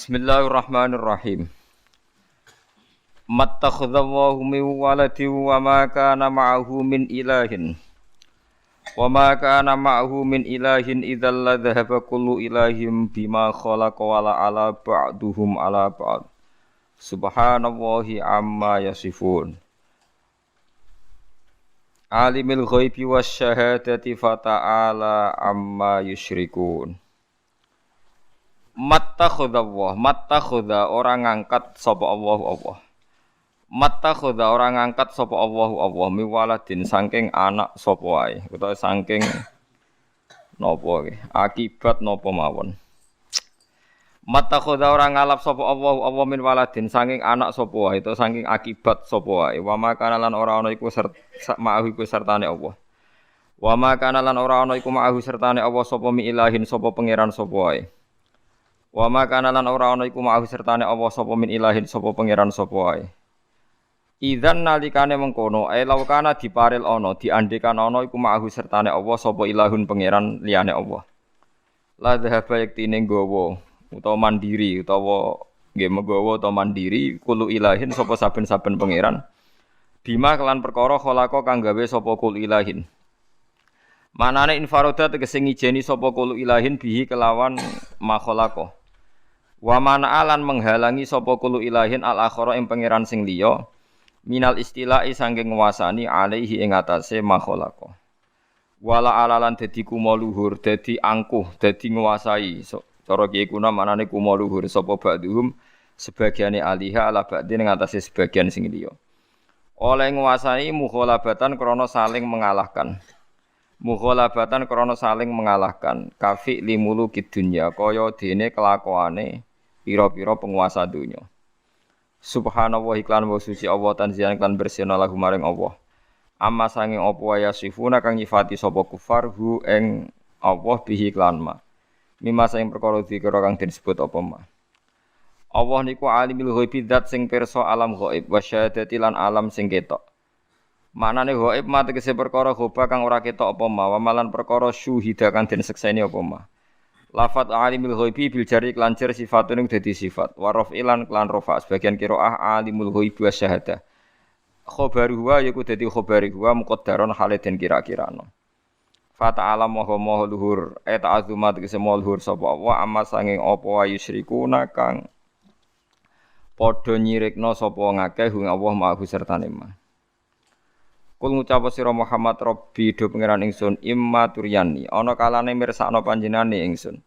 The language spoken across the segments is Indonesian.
Bismillahirrahmanirrahim. Mattakhadallahu min waladin wa ma kana ma'ahu min ilahin. Wa ma kana ma'ahu min ilahin idzal la dhahaba kullu ilahin bima khalaqa wa la ala ba'duhum ala ba'd. Subhanallahi amma yasifun. Alimul ghaibi wasyahadati fata'ala amma yusyrikun. Mattakhadha orang ngangkat sapa Allah. Mattakhadha orang ngangkat sapa Allah miwaladin saking anak sapa wae utawa saking napa iki akibat napa mawon. Mattakhadha orang ngalap sapa Allah min waladin saking anak sapa wae utawa saking akibat sapa wae. Wa makana lan ora ana iku ma'ahu iku sertane Allah. Wa makana lan ora ana iku ma'ahu sertane Allah sapa mi ilahin sapa pangeran sapa wae. Wa ma kana lan ora ana iku ma'ahu sertane Allah sapa min ilahin sapa pangeran sapa wae. Idzan nalikane mengkono law kana diparil ana diandekan ana iku ma'ahu sertane Allah sapa ilahun pangeran liyane Allah. La dhahaba yaktine nggawa utawa mandiri utawa nggih menggawa utawa mandiri kulo ilahin sapa saben-saben pangeran. Bima kelan perkara khalaqa kang gawe sapa kulo ilahin. Manane infaroda tegese ngijeni sapa kulo ilahin bihi kelawan makhalaqa. Wa mana'alan menghalangi sapa kulo ilahin al-akhara ing pangeran sing liya minal istila'i saking nguasani alaihi ing atase makhalaqa. Wala alalan dadi kuma luhur, dadi angkuh, dadi nguasai. Cara kiye kuna manane kuma luhur sapa ba'dhum sebagiane aliha ala ba'dhin ing atase sebagian sing liya. Oleh nguasani mukhalabatan krana saling mengalahkan. Mukhalabatan krana saling mengalahkan. Kafi limulukid dunya kaya dene kelakuane pira-pira penguasa dunya. Subhanallah iklan wa suci Allah tanzihan iklan bersihna lahu maring Allah. Amma sanging apa wae sifuna kang nyifati sapa kufar hu ing Allah bihi iklan ma. Mimma sing perkara dikira kang disebut apa ma. Allah niku alimul ghaibi zat sing pirsa alam ghaib wa syahadati lan alam sing ketok. Maknane ghaib ma tegese perkara ghaiba kang ora ketok apa ma, wa malan perkara syuhida kang den sekseni apa ma. Lafat alimul ghaibi bil jari lan jar sifatun dadi sifat wa raf'ilan lan rafa sebagian qiraah alimul ghaibi wa syahadah khabaru huwa yaiku dadi khabari huwa muqaddaron hale den kira-kirano fa ta'ala maha luhur ta'azzumat kesemol luhur sapa wa amma sanging apa wa yusyrikuna kang padha nyirikna sapa ngakeh hu Allah ma'ahu sertane ma. Kul ngucap sira Muhammad Rabbi do pangeran ingsun imma turyani ana kalane mirsakno panjenengane ingsun.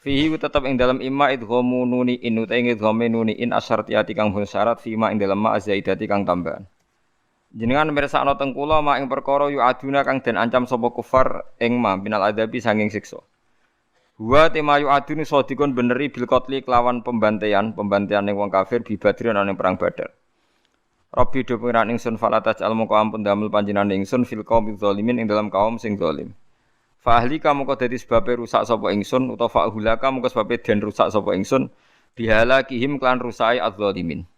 Fihi tetep ing dalam imma idghamu nuni in utaing idghame nuni in asyartiyati kang syarat fima ing dalam ma zaidati kang tambahan. Jenengan mirsakno teng kula mak ing perkara yu aduna kang den ancam sapa kufar ing ma binal adabi sanging siksa. Wa temayu adun sadikun beneri bil qatli kelawan pembantaian ning wong kafir bi Badr ana ning perang Badar. Rabbi do pengiran ingsun falataj almu ka ampun damel panjenengan ingsun fil qaumil zalimin ing dalam kaum sing zalim. Fa ahli kamu kok dadi sebabe rusak sapa ingsun utawa fa hulaka mung sebabe den rusak sapa ingsun bihalakihim klan rusai az-zalimin.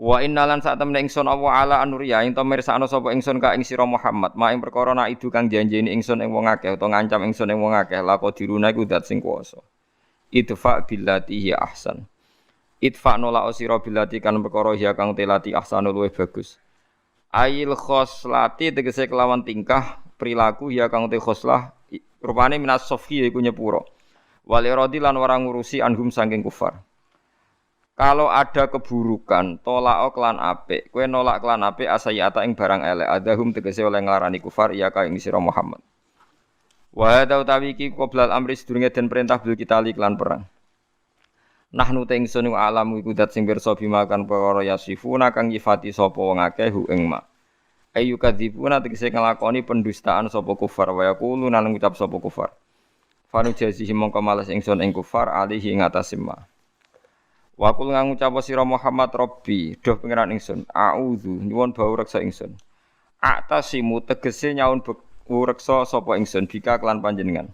Wa innalan sak temne ingsun Allah ala anuriya ing to mirsakno sapa ingsun ka ing sira Muhammad ma ing perkara nak idu kang janjeni ingsun ing wong akeh utawa ngancam ingsun ing wong akeh lako diruna iku zat sing kuwasa. Idfa billati ahsan. Itfa nola osira bilati kan perkara ya kang telati ahsanul luwih bagus. Ail khoslati tegese kelawan tingkah perilaku ya kang te khoslah rupane minas sofi iku nyepuro. Wal iradi lan ora ngurusi anhum saking kufar. Kalau ada keburukan, tolak klan apik, kowe nolak klan apik asayata ing barang elek, adahum tegese oleh nglarani kufar ya ka ing sira Muhammad. Wa hadza utawi iki qoblal amri sedurunge den perintah bil kita lan perang. Nahnu te ingsun alamu iku dat sing pirsa bimakan perkara yasifuna kang nyifati sapa wong akeh hu ing ma. Ayu kadzibuna tegese nglakoni pendustaan sapa kufar wa yaqulu nang ngucap sapa kufar. Fanu jazihi mongko males ingsun ing kufar alihi ing atase ma. Wa qul ngucap sira Muhammad Rabbi doh pangeran ingsun a'udzu nyuwun bau reksa ingsun. Atasimu tegese nyaun reksa sapa ingsun bika kelan panjenengan.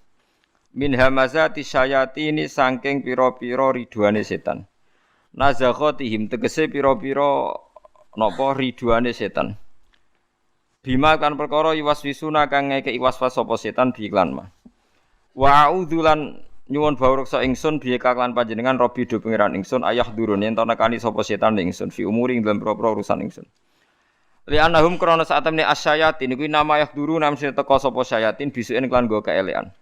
Min hamazati syayatini saking pira-pira ridwane setan. Nazakhatihim tegese pira-pira napa ridwane setan. Bima kan perkara iwaswisuna kang ngekeki waswas sapa setan bi iklan mah. Wa a'udzulan nyuwun bawruksa ingsun biye kaklan panjenengan Rabbi do pangeran ingsun ayah durun yen to nekani sapa setan ingsun fi umuri ing dalem propro urusan ingsun. Li annahum krana sak temne asyayatin kuwi nama ayah durun namine teka sapa syayatin bisuken klan go kaelean.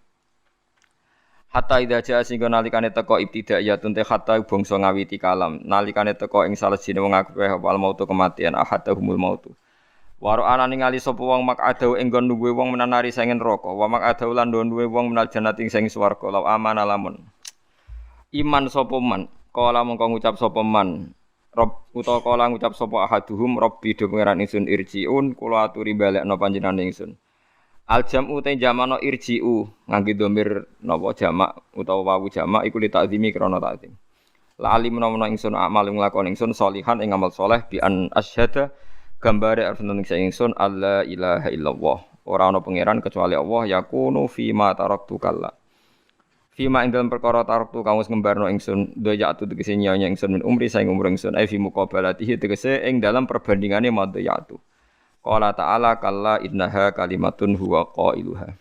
Hatta idza jaa singgo nalikane teka ibtidaiyatun te hatta bangsa ngawiti kalam nalikane teka ing salejine wong akeh wal mautu kematian ahadahumul mautu. Waro ana ningali sapa wong mak adaw ing nggon duwe wong menanari sangen neraka wa mak adaw lan duwe wong menal jannati ing swarga law amana lamun iman sapa man kala mongko ngucap sapa man rob utawa kala ngucap sapa ahaduhum rabbi do pangeran ingsun irjiun kula aturi balekno panjenengan ingsun aljamu te jamano irjiu ngangge domir napa jamak utawa wawu jamak iku li takzimi krana takzim la alim menawa ingsun amal nglakoni ingsun salihan ing amal saleh bi an asyhada gambare arep nang ingsun alla ilaha illallah ora ana pangeran kecuali Allah yakunu fi ma taraktu kalla fi ma ing dalem perkara taraktu kang wis ngembarno ingsun doyatu tegese nyonya ingsun min umri saing umur ingsun ai fi muqabalatihi tegese ing dalem perbandingane madhiyatu qala ta'ala kalla innaha kalimatun huwa qailuha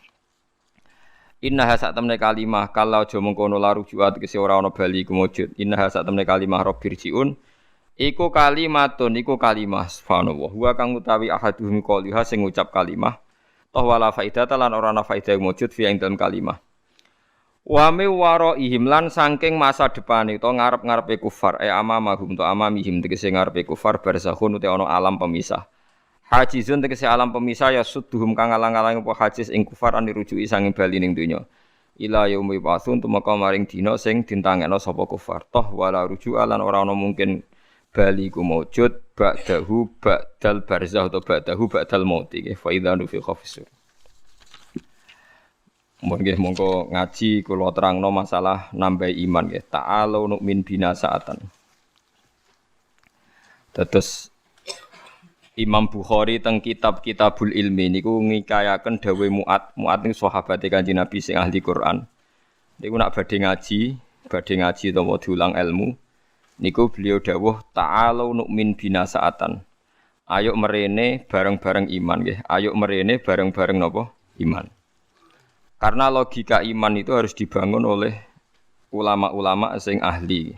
innaha sak temne kalimah kalla aja mengkono laru juat tegese ora ana bali kumujud innaha sak temne kalimah rabbirjiun iku kalimatun iku kalimah subhanallah wa kang utawi ahaduhum qaliha sing ngucap kalimah toh wala faidata lan ora ana faidah wujud fi ing dalem kalimah wa mi waraihim lan saking masa depane to ngarep-ngarepe kufar amamahum to amamihim tegese ngarepe kufar barzakhun te ana alam pemisah hajizun tegese alam pemisah ya sudduhum kang alang-alang apa hajiz ing kufar anirujuki sanging bali ning donya ila yaumi ba'tsun tumeka maring dina sing dintangekno sapa kufar toh wala ruju'a lan ora ana mungkin bali ku maujud ba'dahu ba'dal barzah atau ba'dahu ba'dal maut iki fa idza nufikha fis-sur. Nggih monggo ngaji kula terangno masalah nambah iman nggih. Ta'alu nu'min bina sa'atan. Dados Imam Bukhari teng kitab-kitabul ilmi niku ngikayaken dawuh Mu'ad niku sahabate Kanjeng Nabi sing ahli Quran. Niku nak badhe ngaji utawa diulang ilmu. Niku beliau dawuh ta'alu nu'min bina sa'atan. Ayo merene bareng-bareng iman nggih. Ayo merene bareng-bareng napa? Iman. Karena logika iman itu harus dibangun oleh ulama-ulama sing ahli.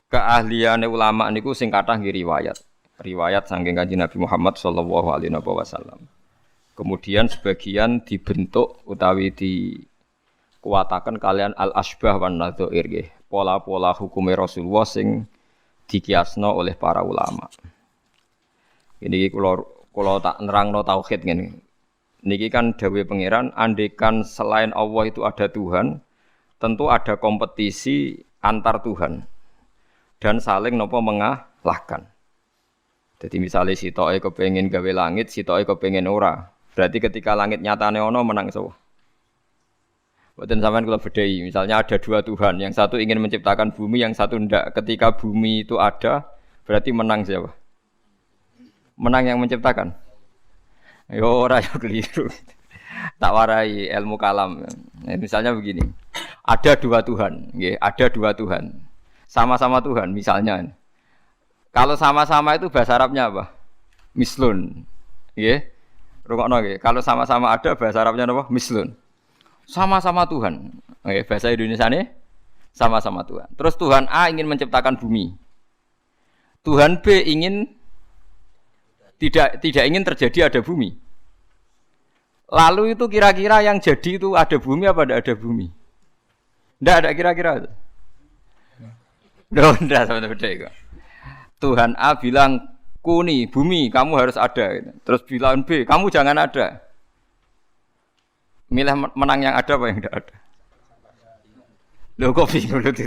Keahliane ulama niku sing kathah nggih riwayat. Riwayat saking Kanjeng Nabi Muhammad sallallahu alaihi wasallam. Kemudian sebagian dibentuk utawi kuwataken kalian al-asbah wan nadzair nggih. Pola-pola hukume Rasulullah sing dikiasno oleh para ulama. Ini kula tak nerangno tauhid ngene. Niki kan dawuh pangeran andekan selain Allah itu ada Tuhan, tentu ada kompetisi antar Tuhan. Dan saling napa mengalahkan. Jadi misalnya sitoke kepengin gawe langit, sitoke kepengin ora. Berarti ketika langit nyatane ana menang sapa? Boten sampean kula bedhei, misalnya ada dua Tuhan, yang satu ingin menciptakan bumi, yang satu ndak. Ketika bumi itu ada, berarti menang siapa? Menang yang menciptakan. Yo ora yo keliru. Tak warai ilmu kalam. Misalnya begini. Ada dua Tuhan, nggih, ada dua Tuhan. Sama-sama Tuhan misalnya. Kalau sama-sama itu bahasa Arabnya apa? Mislun. Nggih. Rungokno nggih. Kalau sama-sama ada bahasa Arabnya apa? Mislun. Sama-sama Tuhan. Oke, bahasa Indonesianya sama-sama Tuhan. Terus Tuhan A ingin menciptakan bumi. Tuhan B ingin tidak ingin terjadi ada bumi. Lalu itu kira-kira yang jadi itu ada bumi apa tidak ada bumi? Tidak ada kira-kira. Tidak sama beda itu. Tuhan A bilang kuni bumi kamu harus ada. Terus bilang B kamu jangan ada. Milih menang yang ada apa yang tidak ada? Loh kok bingung itu?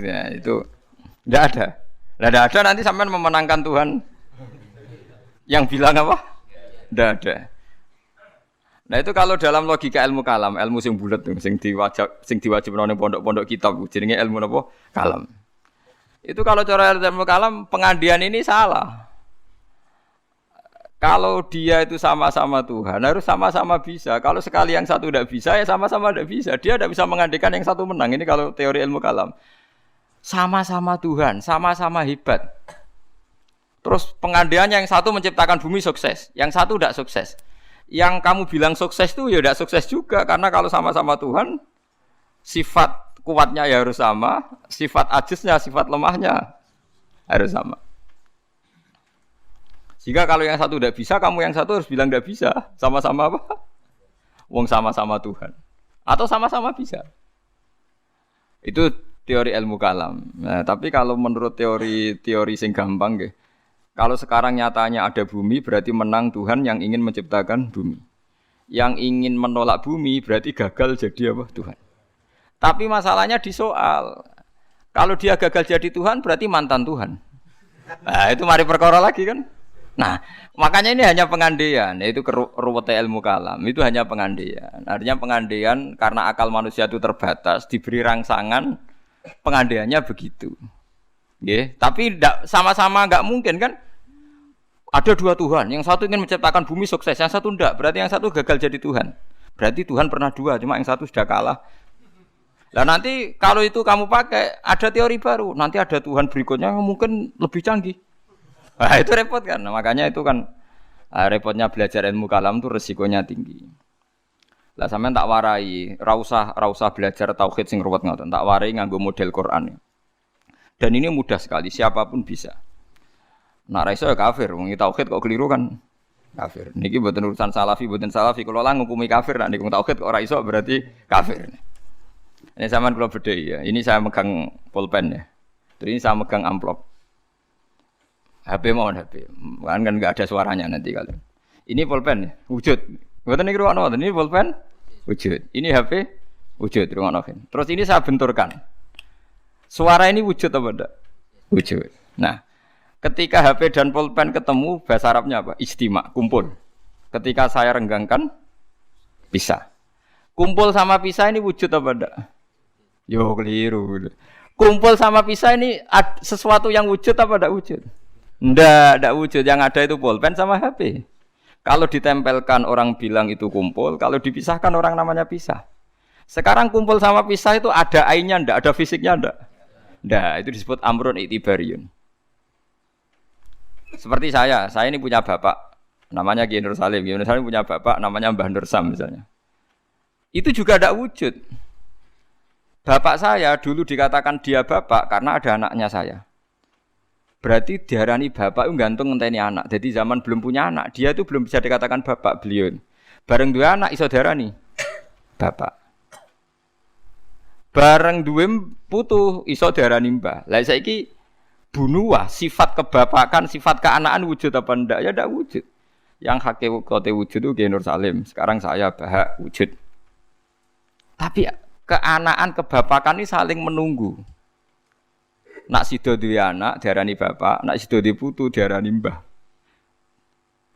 Tidak ada. Tidak ada nanti sampai memenangkan Tuhan. Yang bilang apa? Tidak ada. Nah itu kalau dalam logika ilmu kalam, ilmu sing bulat sing diwajib nang pondok-pondok kitab jenenge ilmu napa? Kalam. Itu kalau cara ilmu kalam pengandian ini salah. Kalau dia itu sama-sama Tuhan, harus sama-sama bisa. Kalau sekali yang satu tidak bisa, ya sama-sama tidak bisa. Dia tidak bisa mengandikan yang satu menang. Ini kalau teori ilmu kalam. Sama-sama Tuhan, sama-sama hebat. Terus pengandiannya yang satu menciptakan bumi sukses, yang satu tidak sukses. Yang kamu bilang sukses itu ya tidak sukses juga. Karena kalau sama-sama Tuhan, Sifat kuatnya ya harus sama, sifat ajiznya, sifat lemahnya harus sama. Jika kalau yang satu tidak bisa, kamu yang satu harus bilang tidak bisa. Sama-sama apa? Wong sama-sama Tuhan. Atau sama-sama bisa. Itu teori ilmu kalam. Nah, tapi kalau menurut teori sing gampang, kalau sekarang nyatanya ada bumi, berarti menang Tuhan yang ingin menciptakan bumi. Yang ingin menolak bumi, berarti gagal jadi apa? Tuhan. Tapi masalahnya di soal. Kalau dia gagal jadi Tuhan, berarti mantan Tuhan. Nah, itu mari perkara lagi kan? Nah, makanya ini hanya pengandaian, yaitu ruwete ilmu kalam. Itu hanya pengandaian. Artinya pengandaian karena akal manusia itu terbatas, diberi rangsangan, pengandaiannya begitu. Nggih, tapi sama-sama enggak mungkin kan? Ada dua Tuhan, yang satu ingin menciptakan bumi sukses, yang satu enggak. Berarti yang satu gagal jadi Tuhan. Berarti Tuhan pernah dua, cuma yang satu sudah kalah. Lah nanti kalau itu kamu pakai, ada teori baru. Nanti ada Tuhan berikutnya yang mungkin lebih canggih. Nah, itu repot kan. Nah, makanya itu kan repotnya belajar ilmu kalam itu resikonya tinggi. Lah sampean tak warai, ra usah belajar tauhid sing ruwet ngoten. Tak warai nganggo model Quran. Dan ini mudah sekali, siapapun bisa. Nah, ra iso ya kafir, wong tauhid kok keliru kan kafir. Niki mboten urusan salafi, mboten salafi. Kalau lah ngukumi kafir nek niku tauhid kok ora iso berarti kafir. Ini sampean kula bedheki ya. Ini saya megang pulpen ya. Terus ini saya megang amplop. HP mohon HP. Kan enggak ada suaranya nanti kalian. Ini pulpen ya, wujud. Mboten niku ruwono, ini pulpen wujud. Ini HP wujud ruwono. Terus ini saya benturkan. Suara ini wujud apa enggak? Wujud. Nah, ketika HP dan pulpen ketemu bahasa Arabnya apa? Ijtima, kumpul. Ketika saya renggangkan pisah. Kumpul sama pisah ini wujud apa enggak? Yo keliru. Kumpul sama pisah ini sesuatu yang wujud apa enggak wujud? Ndak wujud, yang ada itu pulpen sama HP. Kalau ditempelkan orang bilang itu kumpul, kalau dipisahkan orang namanya pisah. Sekarang kumpul sama pisah itu ada ainnya ndak, ada fisiknya ndak? Ndak, itu disebut amrun i'tibariyun. Seperti saya ini punya bapak, namanya Kiai Nur Salim. Kiai Nur Salim punya bapak, namanya Mbah Nur Sam misalnya. Itu juga ndak wujud. Bapak saya dulu dikatakan dia bapak karena ada anaknya saya. Berarti diarani bapak itu gantung ngenteni anak. Jadi zaman belum punya anak, dia itu belum bisa dikatakan bapak beliau. Bareng dua anak iso diarani bapak. Bareng dua putu iso diarani mbah. Lah saiki bunuh sifat kebapakan, sifat keanakan wujud apa ndak? Ya ndak wujud. Yang hakikate wujud itu Kiai Nur Salim. Sekarang saya Bahak wujud. Tapi keanakan kebapakan ini saling menunggu. Nak sido duwe anak diarani bapak, nak sido duwe putu diarani mbah.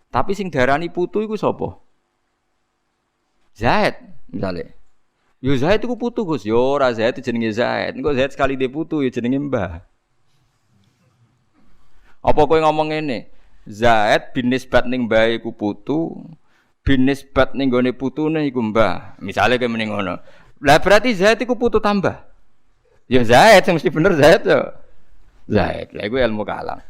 Tapi sing diarani putu iku sapa? Zaid misale. Yo Zaid iku putu Gus, yo ora Zaid jenenge Zaid. Engko Zaid sekali dhe putu yo jenenge mbah. Apa kowe ngomong ngene? Zaid bin nisbat ning mbah iku putu, bin nisbat ning gone putune iku mbah. Misale kowe mending ngono. Lah berarti Zaid iku putu tambah. Ya Zaid mesti bener Zaid yo. Zaid, lha iku ilmu kalam.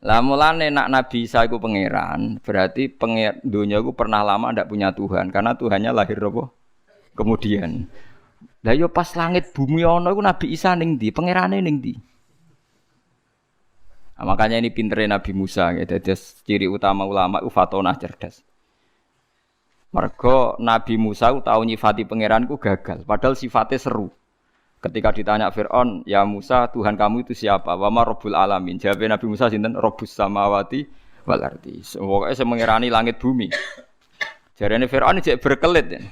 Lah mulane nak Nabi Isa iku pangeran, berarti dunya iku pernah lama ndak punya Tuhan karena Tuhannya lahir apa? Kemudian. Lah yo pas langit bumi ana iku Nabi Isa ning ndi? Pangerane ning ndi? Nah, makanya ini pintere Nabi Musa ya. Dadi ciri utama ulama iku fatonah cerdas. Mergo Nabi Musa tau nyifati pangeranku gagal, padahal sifatnya seru. Ketika ditanya Fir'aun, ya Musa, Tuhan kamu itu siapa? Wa ma Rabbul Alamin. Jawabnya Nabi Musa sinten? Rabbus samawati wal ardi. Pokoke sing mengirani langit bumi. Jarene Fir'aun jek berkelit. Ya.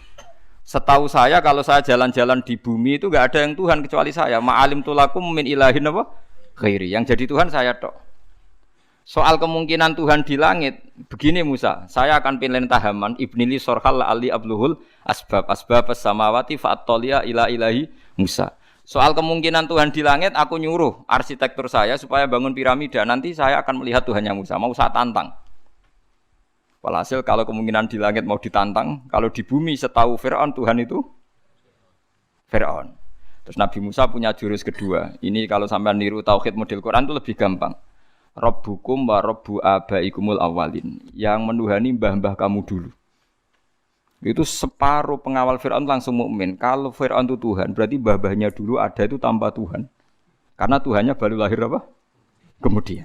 Setahu saya kalau saya jalan-jalan di bumi itu enggak ada yang Tuhan kecuali saya. Ma'alim tulakum min ilahin apa? Ghairi. Yang jadi Tuhan saya tok. Soal kemungkinan Tuhan di langit, begini Musa, saya akan pilih tahaman ibnili sorhal ali abluhul asbab samawati fa'attolia ila ilahi Musa. Soal kemungkinan Tuhan di langit, aku nyuruh arsitektur saya supaya bangun piramida. Nanti saya akan melihat Tuhannya Musa. Mau saya tantang. Walhasil kalau kemungkinan di langit mau ditantang, kalau di bumi setahu Fir'aun Tuhan itu Fir'aun. Terus Nabi Musa punya jurus kedua. Ini kalau sampai niru tauhid model Quran itu lebih gampang. Rabbukum wa rabbu abaikumul awalin. Yang menuhani mbah-mbah kamu dulu. Itu separuh pengawal Fir'aun langsung mukmin. Kalau Fir'aun itu Tuhan, berarti babahnya dulu ada itu tanpa Tuhan. Karena Tuhannya baru lahir apa? Kemudian.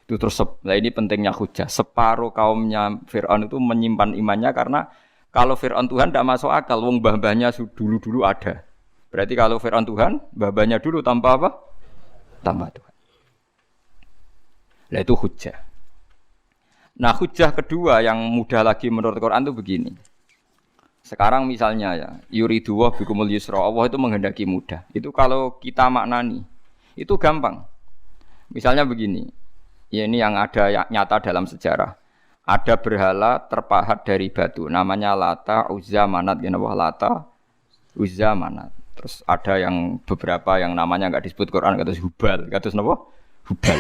Itu terus, nah ini pentingnya hujah. Separuh kaumnya Fir'aun itu menyimpan imannya karena kalau Fir'aun Tuhan tidak masuk akal. Wong babahnya dulu-dulu ada. Berarti kalau Fir'aun Tuhan, babahnya dulu tanpa apa? Tanpa Tuhan. Nah itu hujah. Nah hujah kedua yang mudah lagi menurut Quran itu begini. Sekarang misalnya ya, yuridullah bikumul yusra, Allah itu menghendaki mudah. Itu kalau kita maknani, itu gampang. Misalnya begini, ya ini yang ada nyata dalam sejarah. Ada berhala terpahat dari batu, namanya Lata, Uzza, Manat. Ya, Lata, Uzza, Manat. Terus ada yang beberapa yang namanya enggak disebut Quran, kata Hubal, kata napa? Hubal.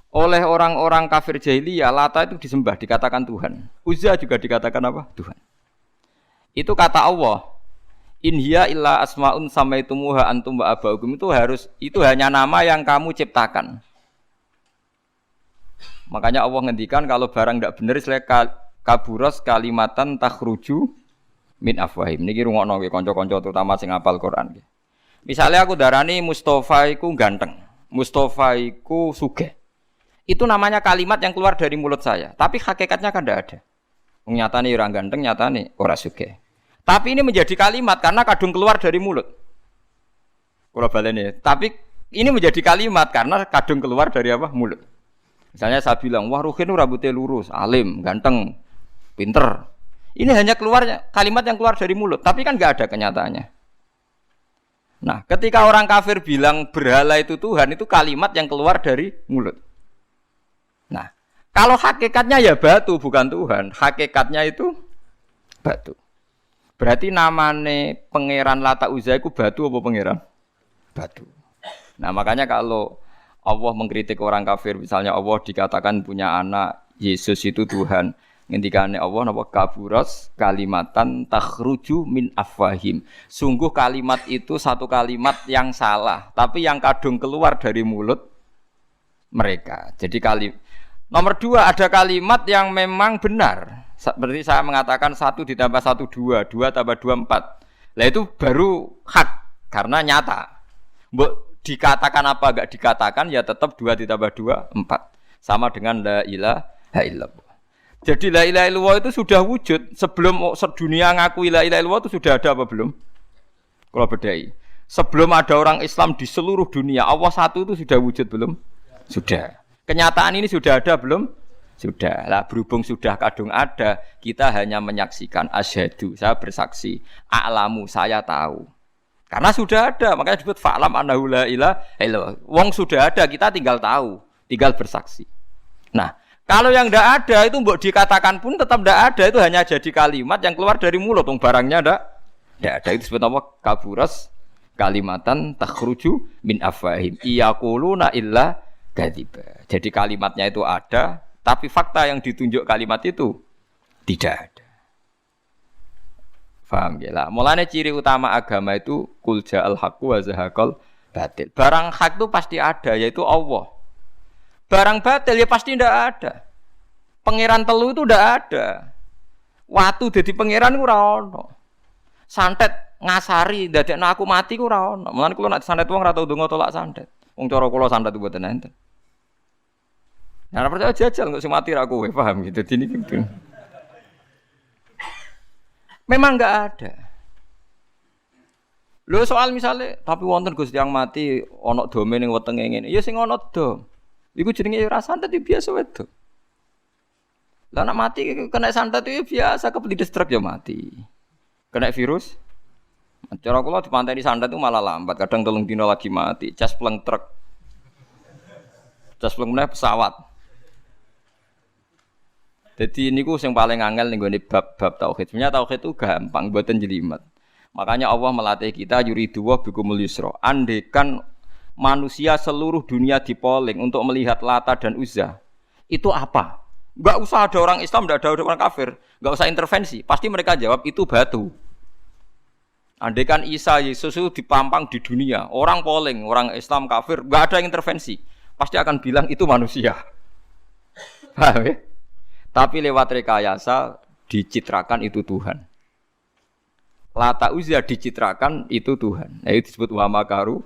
Oleh orang-orang kafir jahiliyah, Lata itu disembah, dikatakan Tuhan. Uzza juga dikatakan apa? Tuhan. Itu kata Allah. In hiya illa asmaun samaitumuha antum wa abaukum, itu hanya nama yang kamu ciptakan. Makanya Allah ngendikan kalau barang tidak benar istilah kaburas kalimatan takhruju min afwahim. Niki rungokno nggih kanca-kanca terutama sing hafal Quran nggih. Misalnya aku darani Mustofa iku ganteng, Mustofa iku sugih. Itu namanya kalimat yang keluar dari mulut saya. Tapi hakikatnya kan tidak ada. Nyatane orang ganteng, nyatane ora sugih. Tapi ini menjadi kalimat karena kadung keluar dari mulut. Kula baleni. Tapi ini menjadi kalimat karena kadung keluar dari apa? Mulut. Misalnya saya bilang, wah Ruhin rambutnya lurus, alim, ganteng, pinter. Ini hanya keluar kalimat yang keluar dari mulut. Tapi kan nggak ada kenyataannya. Nah, ketika orang kafir bilang berhala itu Tuhan, itu kalimat yang keluar dari mulut. Nah, kalau hakikatnya ya batu bukan Tuhan, hakikatnya itu batu. Berarti namane pangeran Lata Uzza itu batu apa pangeran? Batu. Nah, makanya kalau Allah mengkritik orang kafir, misalnya Allah dikatakan punya anak, Yesus itu Tuhan. Ngendikane Allah napa kaburas kalimatan takhruju min afwahim. Sungguh kalimat itu satu kalimat yang salah, tapi yang kadung keluar dari mulut mereka. Jadi nomor dua, ada kalimat yang memang benar. Seperti saya mengatakan 1 ditambah 1 2, 2 tambah 2 4. Lah itu baru hak karena nyata. Mbok dikatakan apa enggak dikatakan ya tetap 2 ditambah 2 4. Sama dengan la ilaha illallah. Jadi la ilaha illallah itu sudah wujud sebelum sedunia ngaku la ilaha illallah itu sudah ada apa belum? Kalau bedai. Sebelum ada orang Islam di seluruh dunia, Allah satu itu sudah wujud belum? Sudah. Kenyataan ini sudah ada belum? Sudah. Lah berhubung sudah kadung ada, kita hanya menyaksikan asyhadu, saya bersaksi, a'lamu, saya tahu. Karena sudah ada, makanya disebut fa'lam annahu la ilaha illallah. Wong sudah ada, kita tinggal tahu, tinggal bersaksi. Nah, kalau yang tidak ada itu mbok dikatakan pun tetap tidak ada, itu hanya jadi kalimat yang keluar dari mulut, wong barangnya tidak ada. Itu disebut apa? Kaburas kalimatan takhruju min afwahim. Iyaquluna illa kadiba. Jadi kalimatnya itu ada, tapi fakta yang ditunjuk kalimat itu tidak ada. Paham ya lah. Mulanya ciri utama agama itu qul ja'al haqqu wa zahaqal batil. Barang hak itu pasti ada, yaitu Allah. Barang batil ya pasti tidak ada. Pangeran telu itu tidak ada. Watu jadi pangeran ku ora ono. Santet ngasari dadekno aku mati ku ora ono. Mulane kula nek santet wong ora tau ndonga tolak santet. Wong cara kula santet itu mboten enten. Nah, ora percaya jajal kok sing mati ra kowe, paham gitu. Dadi niki gitu. Memang enggak ada. Lho soal misalnya tapi wonten Gusti yang mati ana dome ning wetenge ngene. Ya sing ana dom. Iku jenenge ora santet biasa wedok. Lah nek mati kena santet itu biasa kepelides truk ya mati. Kena virus. Cara kula dipanteni santet itu malah lambat, kadang 3 dina lagi mati, cas pleng truk. Cas pleng meneh pesawat. Jadi niku sing paling angel ning gone bab tauhid. Sebenarnya tauhid itu gampang, mboten jelimet. Makanya Allah melatih kita yuridu wa bikumul yusra. Andekan manusia seluruh dunia dipoling untuk melihat Lata dan Uzza. Itu apa? Enggak usah ada orang Islam, enggak ada orang kafir, enggak usah intervensi. Pasti mereka jawab itu batu. Andekan Isa Yesus itu dipampang di dunia, orang poling, orang Islam kafir, enggak ada yang intervensi. Pasti akan bilang itu manusia. Paham ya? Tapi lewat rekayasa dicitrakan itu Tuhan. Lata Uzza dicitrakan itu Tuhan. Nah, itu disebut wa makaru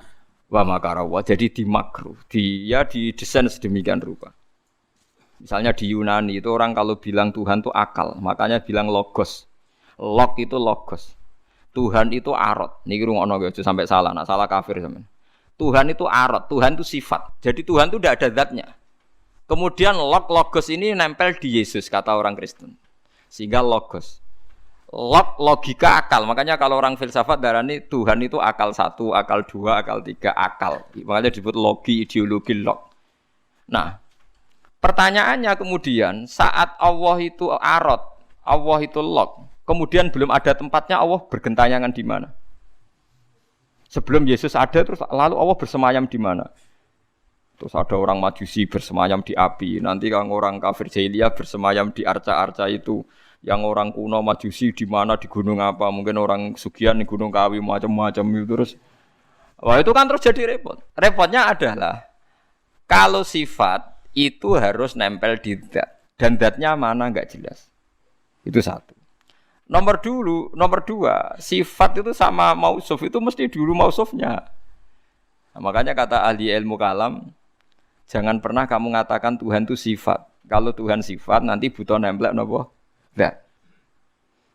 wa makarawa. Jadi dimakruh. Dia didesain sedemikian rupa. Misalnya di Yunani itu orang kalau bilang Tuhan itu akal, makanya bilang logos. Log itu logos. Tuhan itu arot. Niki rungokno aja sampai salah, nak salah kafir sampean. Tuhan itu arot, Tuhan itu sifat. Jadi Tuhan itu tidak ada zatnya. Kemudian logos ini nempel di Yesus kata orang Kristen. Sehingga logos. Logika akal. Makanya kalau orang filsafat darani Tuhan itu akal 1, akal 2, akal 3, akal. Makanya disebut logi, ideologi log. Nah, pertanyaannya kemudian saat Allah itu arot, Allah itu log, kemudian belum ada tempatnya Allah bergentayangan di mana? Sebelum Yesus ada terus lalu Allah bersemayam di mana? Terus ada orang Majusi bersemayam di api, nanti kalau orang kafir jahiliyah bersemayam di arca-arca itu. Yang orang kuno Majusi di mana di gunung apa? Mungkin orang Sugian di Gunung Kawi macam-macam itu terus. Wah, itu kan terus jadi repot. Repotnya adalah kalau sifat itu harus nempel di zat dan zatnya mana enggak jelas. Itu satu. Nomor dua, sifat itu sama mausuf itu mesti dulu mausufnya. Nah, makanya kata ahli ilmu kalam, jangan pernah kamu mengatakan Tuhan itu sifat. Kalau Tuhan sifat nanti butuh nempel napa? Zat.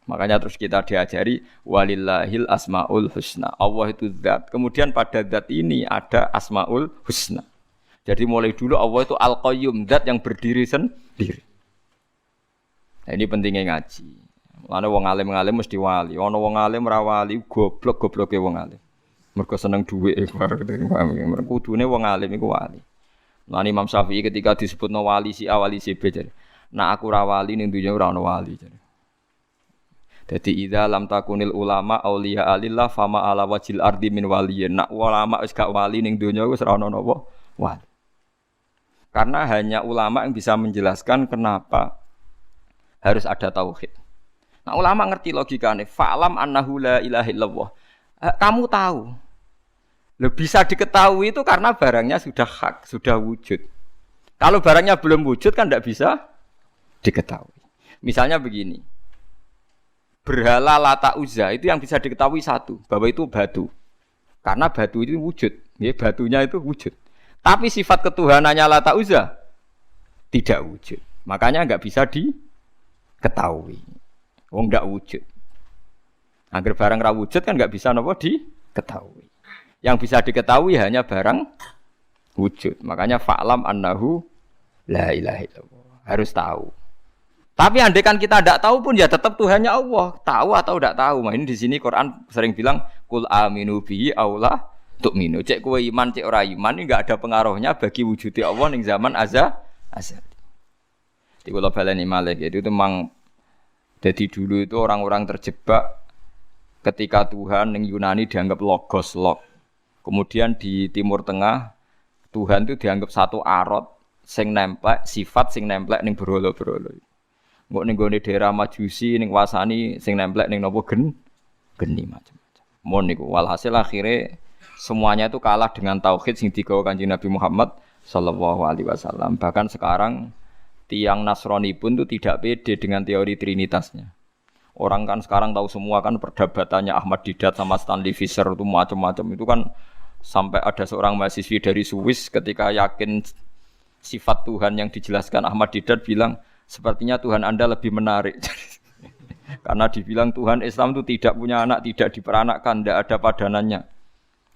Makanya terus kita diajari walillahil asmaul husna. Allah itu zat. Kemudian pada zat ini ada asmaul husna. Jadi mulai dulu Allah itu al-qayyum, zat yang berdiri sendiri. Nah, ini pentingnya ngaji. Mulane wong alim-alim mesti wali. Ana wong alim ra wali, goblok-gobloke wong alim. Mergo seneng dhuwit mergo kudune wong alim iku wali. Mulane Imam Syafi'i ketika disebutno wali si A wali si B jare. Nah aku ra wali ning dunya ora ana wali jare. Dadi idza lam takunil ulama auliya alillah fama ala wajil ardi min waliyin. Nak ulama wis gak wali ning dunya wis ora ana napa wali. Karena hanya ulama yang bisa menjelaskan kenapa harus ada tauhid. Nah ulama ngerti logikane. Fa'lam annahu la ilaha illallah. Kamu tahu. Bisa diketahui itu karena barangnya sudah hak, sudah wujud. Kalau barangnya belum wujud kan tidak bisa diketahui. Misalnya begini. Berhala Lata Uzza itu yang bisa diketahui satu, bahwa itu batu. Karena batu itu wujud, ya, batunya itu wujud. Tapi sifat ketuhanannya Lata Uzza tidak wujud. Makanya enggak bisa diketahui. Wong enggak wujud. Agar barang ra wujud kan enggak bisa napa diketahui. Yang bisa diketahui hanya barang wujud. Makanya fa'lam annahu la ilaha illallah. Harus tahu. Tapi andaikan kita tidak tahu pun ya tetap Tuhannya Allah. Tahu atau tidak tahu. Nah, ini di sini Quran sering bilang kul aminu bihi aula tu'minu. Cek kowe iman cek ora iman ini enggak ada pengaruhnya bagi wujudnya Allah ning zaman azali. Di kula baleni malih itu memang jadi dulu itu orang-orang terjebak ketika Tuhan ning Yunani dianggap logos log. Kemudian di Timur Tengah Tuhan itu dianggap satu arot sing nemplek sifat sing nemplek ning berhala-berhala. Engko ning gone daerah Majusi ning wasani sing nemplek ning napa geni macam-macam. Mon niku walhasil akhire semuanya itu kalah dengan tauhid sing digawa Kanjeng Nabi Muhammad sallallahu alaihi wasallam. Bahkan sekarang tiang Nasrani pun itu tidak pede dengan teori trinitasnya. Orang kan sekarang tahu semua kan perdebatannya Ahmad Didat sama Stanley Fischer itu macam-macam itu kan sampai ada seorang mahasiswi dari Swiss ketika yakin sifat Tuhan yang dijelaskan Ahmad Didat bilang sepertinya Tuhan Anda lebih menarik. Karena dibilang Tuhan Islam itu tidak punya anak, tidak diperanakkan, tidak ada padanannya.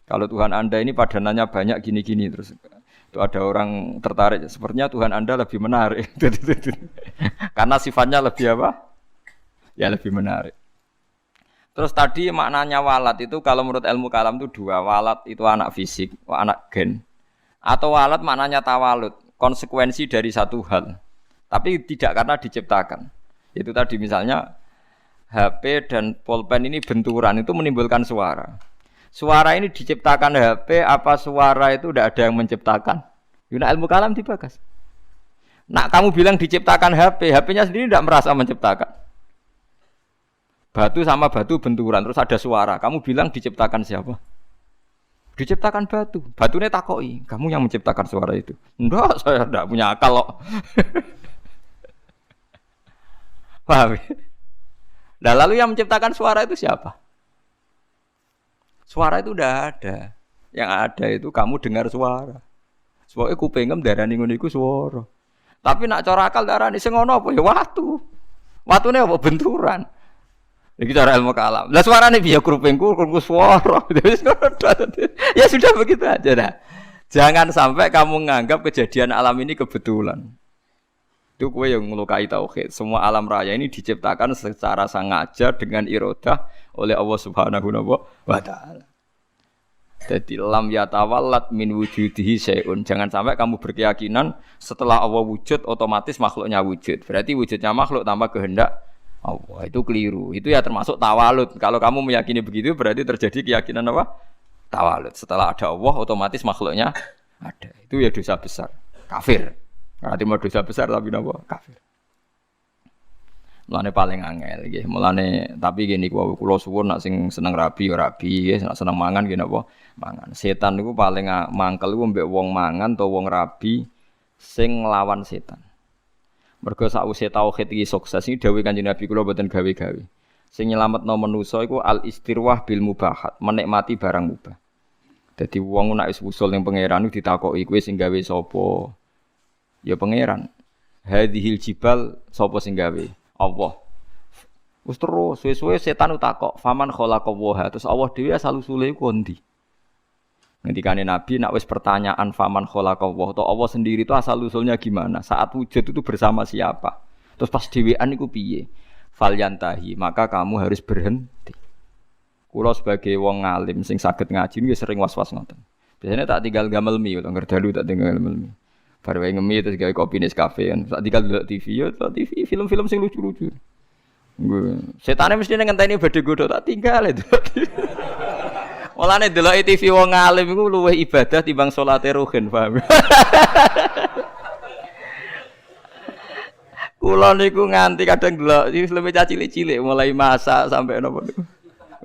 Kalau Tuhan Anda ini padanannya banyak gini-gini terus itu ada orang tertarik. Sepertinya Tuhan Anda lebih menarik. Karena sifatnya lebih apa? Ya lebih menarik. Terus tadi maknanya walad itu kalau menurut ilmu kalam itu dua. Walad itu anak fisik, anak gen. Atau walad maknanya tawalud, konsekuensi dari satu hal. Tapi tidak karena diciptakan. Itu tadi misalnya HP dan pulpen ini benturan itu menimbulkan suara. Suara ini diciptakan HP apa suara itu tidak ada yang menciptakan? Yuna ilmu kalam dibahas. Nak kamu bilang diciptakan HP, HP-nya sendiri tidak merasa menciptakan. Batu sama batu benturan terus ada suara. Kamu bilang diciptakan siapa? Diciptakan batu. Batunya takoi. Kamu yang menciptakan suara itu. Enggak, saya tidak punya akal kok. Paham? Nah, lalu yang menciptakan suara itu siapa? Suara itu udah ada. Yang ada itu kamu dengar suara. Sebabnya kupingem darani ngono iku swara. Tapi nak cara akal darani sing ngono apa ya watu. Watune apa benturan. Iki cara ilmu kalam. Lah suarane piye kupingku swara. Ya sudah begitu aja dah. Jangan sampai kamu menganggap kejadian alam ini kebetulan. Itu kowe yang melukai tauhid. Semua alam raya ini diciptakan secara sengaja dengan iradah oleh Allah Subhanahu wa taala. Jadi lam yatawallat min wujudihi syai'un. Jangan sampai kamu berkeyakinan setelah Allah wujud otomatis makhluknya wujud. Berarti wujudnya makhluk tanpa kehendak Allah. Itu keliru. Itu ya termasuk tawalud. Kalau kamu meyakini begitu berarti terjadi keyakinan apa? Tawalud. Setelah ada Allah otomatis makhluknya ada. Itu ya dosa besar. Kafir. Berarti mau dosa besar tapi apa? Kafir. Mulane paling angel nggih. Mulane tapi gini kula suwun nak sing seneng rabi ya rabi, nak seneng mangan nggih napa? Mangan. Setan niku paling mangkel iku mbek wong mangan utawa wong rabi sing nglawan setan. Mergo sakwise tauhid iki sukses iki dawuh Kanjeng Nabi kula mboten gawe-gawe. Sing nyelametno manusa iku al istirwah bil mubahat, menikmati barang mubah. Dadi wong nek wis usul ning pangeran ditakoki kowe sing gawe sapa? Ya pangeran. Hadhil jibal sapa sing gawe? Allah. Wis terus suwe-suwe setan utakok, faman khalaqallaha. Terus Allah dhewe asal usule iku ndi? Ngendikane Nabi nak wis pertanyaan faman khalaqallah, to Allah sendiri itu asal usulnya gimana? Saat wujud itu bersama siapa? Terus pas dhewean iku piye? Falyantahi, maka kamu harus berhenti. Kula sebagai wong alim sing saged ngaji nggih sering was-was ngoten. Biasanya tak tinggal gamel mi, utawa ngerdalu tak tinggal gamel mi. Bar wae ngemi terus gawe kopi Nescafe kan. Tak tinggal delok TV yo, TV film-film sing lucu-lucu. Setane mesti ngenteni badhe godho tak tinggal itu. Mulane delok TV wong alim iku luwih ibadah timbang salate ruhin, paham? Kula niku nganti kadang delok film cilik-cilik mulai masak sampai napa niku.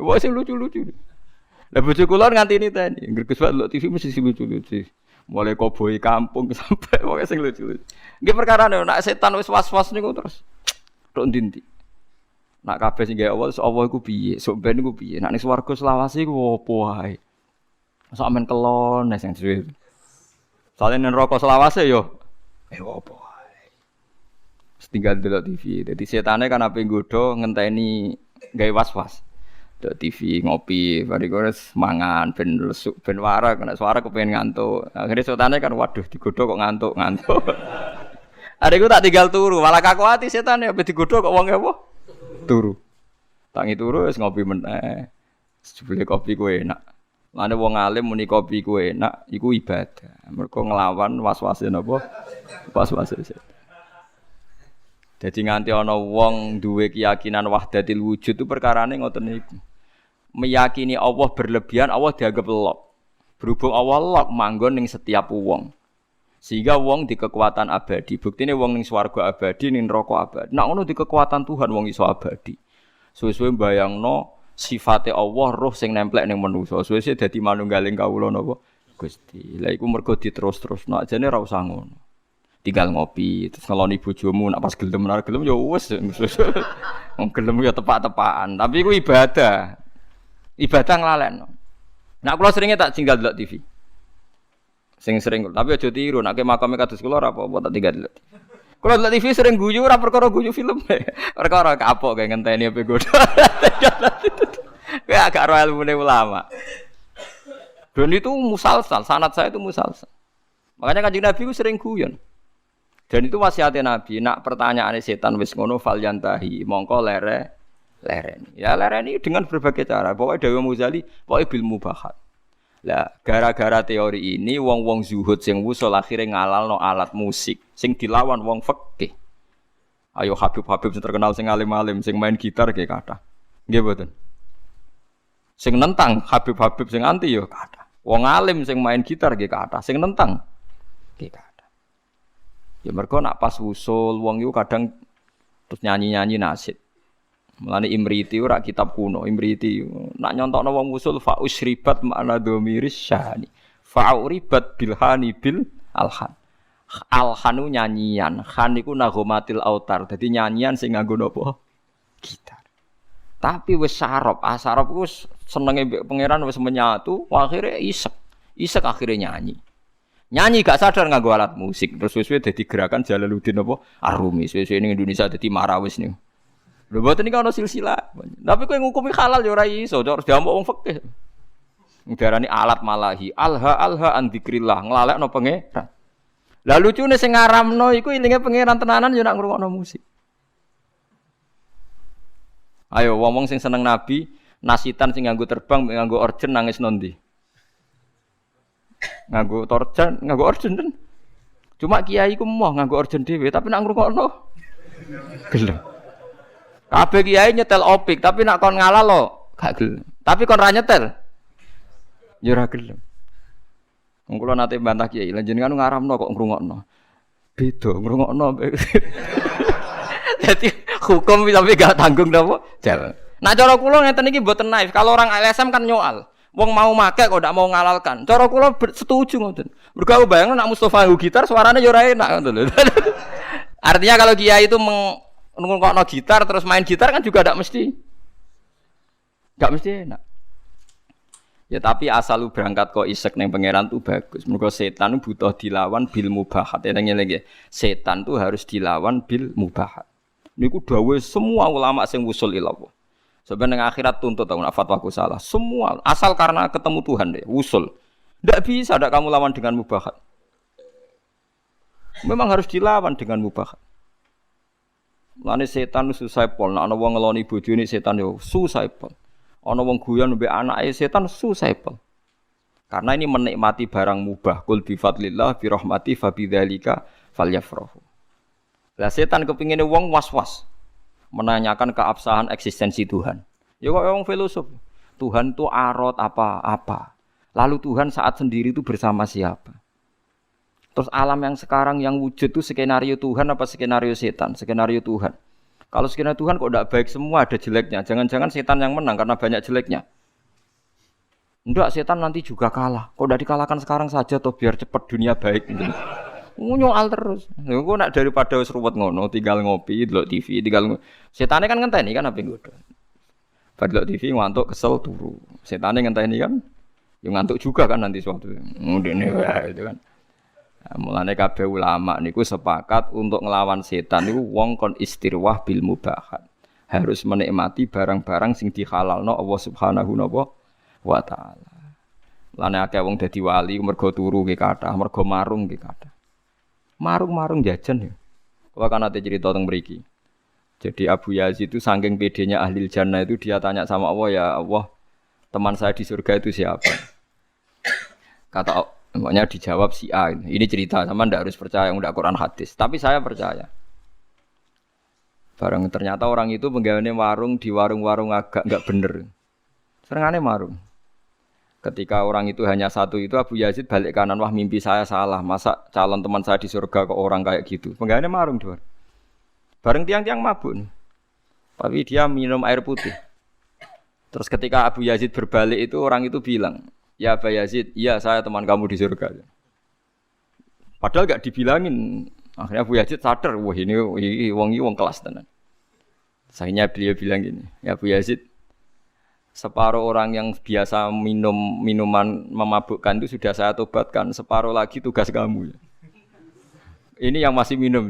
Wah sing lucu-lucu. Lah bojo kula nganti niteni, nggerges wae delok TV mesti sing lucu-lucu. Mulai koboi kampung sampai wong sing lucu-lucu. Nggih perkarane nek setan wis was-was niku terus tok ndi-ndi. Nak kabeh sing gawe Allah iku piye? Sok ben iku piye? Nak ning swarga selawase iku opo wae? Sak men kelon sing duwe. Sale ning neraka selawase yo opo wae. Wis tinggal delok TV. Dadi setane kan ape nggodho ngenteni gawe was-was. Delok TV ngopi, bari kores mangan ben lesuk ben warak, nek suara kepengin ngantuk. Akhire setane kan waduh digodho kok ngantuk. Areku tak tinggal turu, malah kakuati setane ape digodho kok wong apa? Turu. Tangi turu wis ngopi meneh. Jebule kopi ku enak. Lane wong alim muni kopi ku enak iku ibadah. Mergo nglawan was-wase napa? Was-wase. Dadi nganti ana wong duwe keyakinan wahdatil wujud itu perkarane ngoten niku. Meyakini Allah berlebihan, Allah dianggap lok. Berhubung Allah lok manggon ning setiap wong. Sehingga wong di kekuatan abadi. Buktine wong ning swarga abadi, ning neraka abadi. Nek ngono di kekuatan Tuhan wong iso abadi. Suwe-suwe mbayangno sifate Allah roh sing nemplek ning manusa. Suwe-suwe dadi manunggaling kawula napa Gusti. Lah iku mergo diterus-terusno ajane ora usah ngono. Tinggal ngopi terus ngeloni bojomu nak pas gelem ora gelem ya wis. Wong gelem ya tepak-tepakan. Tapi iku ibadah. Ibadah nglalekno. Nek kula seringe tak tinggal delok TV. Sing sering tapi aja tiru nek makame kados kula ora apa-apa tak tinggal delok. Kula delok TV sering guyu ora perkara guyu film. Perkara kapok kayak ngenteni ape godho. Kayak agak ora ilmune ulama. Dan itu musalsal, sanad saya itu musalsal. Makanya Kanjeng Nabi ku sering guyon. Dan itu wasiatnya Nabi, nak pertanyaane setan wis ngono fal yantahi, mongko lereni. Ya lereni dengan berbagai cara. Pokoknya Dewi Muzali, pokoknya bil mubahat. Lah, gara-gara teori ini wong-wong zuhud sing wusul akhirnya ngalalno alat musik sing dilawan wong fikih. Ayo Habib-habib sing terkenal sing alim-alim sing main gitar nggih kathah. Nggih mboten. Sing nentang Habib-habib sing anti yo kathah. Wong alim sing main gitar nggih kathah, sing nentang nggih kathah. Ya mergo nak pas wusul wong iku kadang terus nyanyi-nyanyi nasyid. Mulane Imriti ora kitab kuno, Imriti nak nyontokno wong usul fa usribat makna dhamiris syani. Fa uribat bilhani bil alhan. Alhanu nyanyian, khan iku nagomatil autar. Dadi nyanyian sing nganggo napa? Gitar. Tapi wis sarop, sarop ku senenge mbek pangeran wis menyatu, akhire isek. Isek akhire nyanyi. Nyanyi gak sadar nganggo alat musik, terus suwe-suwe dadi gerakan Jalaluddin apa Arumi. Suwe-suwe ning Indonesia dadi marawis nih. Lho mboten iki ana silsilah. Tapi kowe ngukumi halal ya ora iso, harus diamuk wong fikih. Ngarani alat malahi, alha an dzikrillah, nglalekno pangeran. Lah lucune sing ngaramno iku ilinge pangeran tenanan ya nak ngrungokno musik. Ayo wong-wong sing seneng nabi, nasitan sing nganggo terbang, nganggo orjen nangis nondi. Nganggo orjen kan. Cuma kiai ku moh nganggo orjen dhewe, tapi nak ngrungokno gelem. Kabeh kiai nyetel opik, tapi nak kon ngalah lo gak gelem. Tapi kon ra nyetel ya ora gelem. Wong kula nate bantah kiai, lan jenengan ngaramno kok ngrungokno. Beda ngrungokno. Dadi hukum tapi gak tanggung napa? Jalan. Nah cara kula ngeten iki mboten naif. Kalau orang LSM kan nyoal. Wong mau make kok ndak mau ngalalkan. Cara kula setuju ngoten. Mergo aku bayangno nek Mustofa nggo gitar suarane ya ora enak ngoten lho. Artinya kalau kiai itu ngrungokno gitar terus main gitar kan juga ndak mesti enak. Ya tapi asal lu berangkat kok isek ning pangeran tuh bagus. Mergo setan butuh dilawan bil mubahat. Eling-eling setan tuh harus dilawan bil mubahat. Niku dawuh semua ulama sing wusul ila Allah. Sebenarnya akhirat tuntut tahu fatwaku salah. Semua asal karena ketemu Tuhan deh, wusul. Ndak bisa ndak kamu lawan dengan mubahat. Memang harus dilawan dengan mubahat. Lane setan susah pol, nek ana wong ngeloni bojone setan yo susah pol. Ana wong guyon mbek anake setan susah pol. Karena ini menikmati barang mubah. Qul bi fadlillah bi rahmati fa bidzalika falyafrahu. Lah setan kepingine wong was-was. Menanyakan keabsahan eksistensi Tuhan. Ya kok wong filosof. Tuhan itu arot apa-apa. Lalu Tuhan saat sendiri itu bersama siapa? Terus alam yang sekarang yang wujud itu skenario Tuhan apa skenario setan? Skenario Tuhan. Kalau skenario Tuhan kok tidak baik semua, ada jeleknya. Jangan-jangan setan yang menang karena banyak jeleknya. Enggak, setan nanti juga kalah. Kok tidak dikalahkan sekarang saja toh biar cepat dunia baik. Nyoal terus. Engko nek daripada wis ruwet ngono, tinggal ngopi, delok TV, tinggal setane kan ngenteni kan apa nggodho. Bar delok TV ngantuk kesel turu. Setane ngenteni kan yo ngantuk juga kan nanti suatu. Ngene wae itu kan. Mulane kabeh ulama niku sepakat untuk nglawan setan niku wong kon istirwah bil mubahat. Harus menikmati barang-barang sing dihalalno Allah Subhanahu wa taala. Lane akeh wong dadi wali mergo turu ki kathah, mergo marung ki kathah. Marung-marung jajan ya. Kalau kan ada cerita tentang mriki. Jadi Abu Yazid itu saking pedenya ahli jannah itu dia tanya sama Allah, ya Allah, teman saya di surga itu siapa? Kata makanya dijawab si A. Ini cerita, sama ndak harus percaya ndak Quran hadis, tapi saya percaya. Barang ternyata orang itu penggaweane warung di warung-warung agak enggak bener. Serengane marung. Ketika orang itu hanya satu itu Abu Yazid balik kanan, wah mimpi saya salah, masa calon teman saya di surga kok orang kayak gitu. Penggaweane marung dua. Bareng tiang-tiang mabuk nih. Tapi dia minum air putih. Terus ketika Abu Yazid berbalik itu orang itu bilang, ya Abu Yazid, iya saya teman kamu di surga. Padahal gak dibilangin. Akhirnya Abu Yazid sadar, wah ini wong kelas tenan. Akhirnya beliau bilang gini, ya Abu Yazid, separuh orang yang biasa minum minuman memabukkan itu sudah saya tobatkan, separuh lagi tugas kamu. Ini yang masih minum.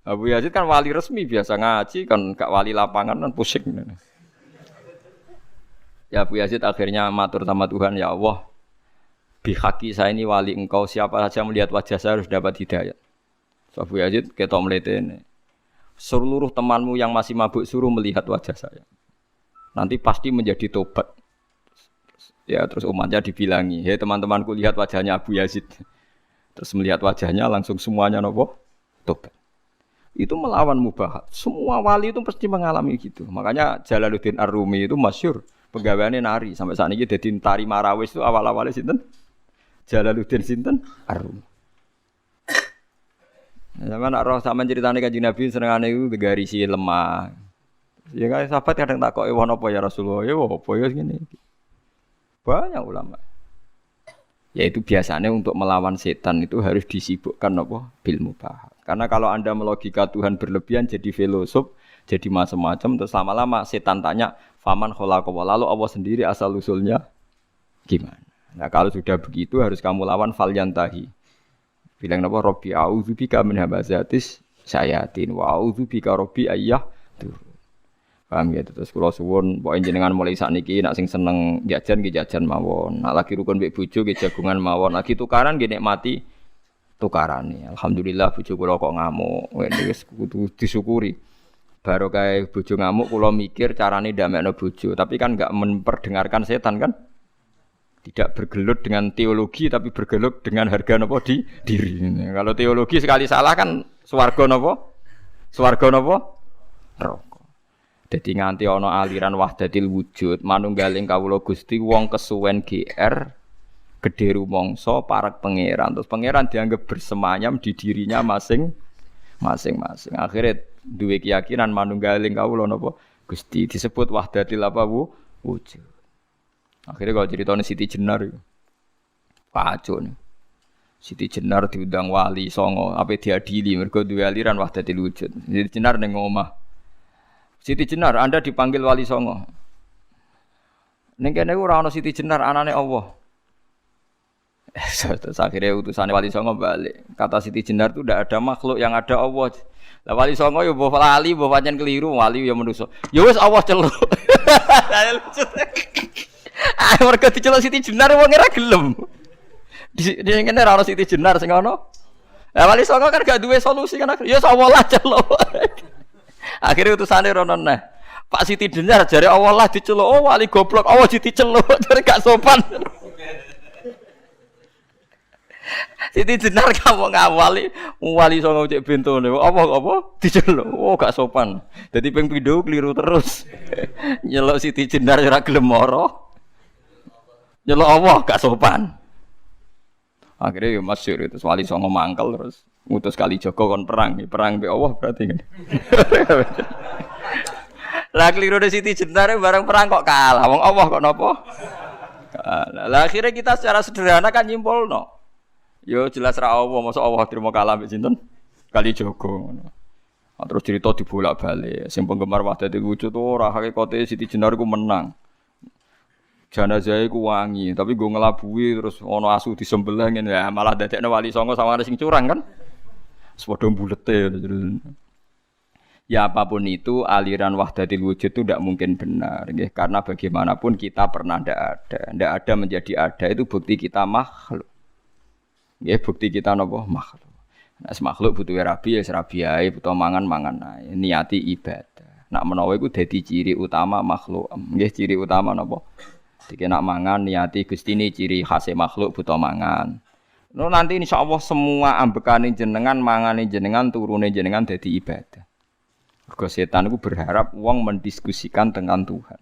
Abu Yazid kan wali resmi biasa ngaji, kan gak wali lapangan kan pusing. Ya Abu Yazid akhirnya matur sama Tuhan, ya Allah, bihaqi saya ini wali engkau, siapa saja melihat wajah saya harus dapat hidayah. So, Abu Yazid ketok mletene. Seluruh temanmu yang masih mabuk suruh melihat wajah saya. Nanti pasti menjadi tobat. Ya terus umatnya dibilangi, hei teman-temanku lihat wajahnya Abu Yazid. Terus melihat wajahnya langsung semuanya nopo tobat. Itu melawan mubahat. Semua wali itu pasti mengalami gitu. Makanya Jalaluddin Ar-Rumi itu masyhur penggaweane nari. Sampai saat ini jadi tari marawis itu awal-awalnya sinten? Jalaluddin sinten? Ar-Rumi. Sama nak roh sama ceritane Kanjeng Nabi senengane iku garisi lemah. Ya kan sahabat kadang takoki wong apa ya Rasulullah, ya apa ya ngene iki. Banyak ulama. Yaitu biasanya untuk melawan setan itu harus disibukkan apa? Bil mubah. Karena kalau Anda melogika Tuhan berlebihan jadi filosof, jadi macam-macam terus lama-lama setan tanya, Faman khalaqa lalu Allah sendiri asal usulnya gimana? Nah, kalau sudah begitu harus kamu lawan falyantahi. Bilang apa? Rabbi a'udzubika min hamazatis syayatin wa a'udzubika rabbi ayyah. Paham ya? Terus kula suwun pokoke jenengan mulai sakniki nek sing seneng jajan nggih jajan mawon. Nek lagi rukun mbek bojo nggih jagungan mawon. Lagi tukaran nggih nikmati tukarane. Alhamdulillah bojo kula kok ngamuk. Wis kudu disyukuri. Baru kayak bojo ngamuk kula mikir carane ndamekno bojo, tapi kan enggak memperdengarkan setan kan? Tidak bergelut dengan teologi tapi bergelut dengan harga napa di diri. Kalau teologi sekali salah kan swarga napa? Swarga napa? Neraka. Dadi nganti ana aliran wahdatil wujud, manunggaling kawula Gusti wong kesuwen GR gedhe rumangsa parek pangeran. Terus pangeran dianggap bersemayam di dirinya masing-masing. Akhirnya duwe keyakinan manunggaling kawula napa Gusti disebut wahdatil apa wujud. Akhirnya kalau ceritanya Siti Jenar itu kacau nih. Siti Jenar diundang wali songo apa diadili mergo duwe aliran wahdatil wujud. Siti Jenar ning omah. Siti Jenar Anda dipanggil wali songo. Ning kene ora ana Siti Jenar anane Allah. Terus akhirnya utusan wali songo balik. Kata Siti Jenar itu tidak ada makhluk yang ada Allah. Lah wali songo yo mbok lali, mbok pancen keliru, wali yo manusa. Ya wis Allah celuk. Ah mergo diceluk Siti Jenar wong ora gelem. Dia ngene ora ono Siti Jenar sing ono. Lah wali songo kan gak duwe solusi kan. Ya Allah lah celuk. Akhirnya utusane rono neh. Pak Siti Jenar jare Allah lah diceluk. Oh wali goblok, Allah diceluk. Jare gak sopan. Siti Jenar kamu ngawali wali songo cek bentone. Apa diceluk. Oh gak sopan. Dadi ping pindho keliru terus. Nyeluk Siti Jenar ora gelem moro. Nyeluk Allah gak sopan. Akhirnya ya masyhur itu wali songo mangkel terus ngutus Kalijaga kon perang mbek Allah berarti kan. Lah keliru Siti Jenar bareng perang kok kalah. Wong Allah kok napa? Kalah. Lah akhirnya kita secara sederhana kan nyimpulno. Yo jelas ra Allah, mosok Allah trimo kalah mbek sinten? Kalijaga ngono. Terus cerita dibolak-balik. Sing penggemar wahdatul wujud ora hakikate Siti Jenar ku menang. Jenazah iku wangi, tapi go ngelabuhi terus ana asu disembelih ngene ya malah dadekne wali songo sama sing curang kan. Sepodo bulete terus. Ya apapun itu aliran wahdatul wujud itu tidak mungkin benar nggih karena bagaimanapun kita pernah ndak ada menjadi ada itu bukti kita makhluk. Nggih bukti kita napa makhluk. Nek makhluk butuh rabi ya rabi ae, butuh mangan ae, niati ibadah. Nak menawa iku dadi ciri utama makhluk. Nggih ciri utama napa? Dike nak mangan niati Gusti ini ciri khas makhluk butuh mangan. No nanti insyaallah semua ambekane jenengan, mangane jenengan, turune jenengan dadi ibadah. Mergo setan iku berharap wong mendiskusikan dengan Tuhan.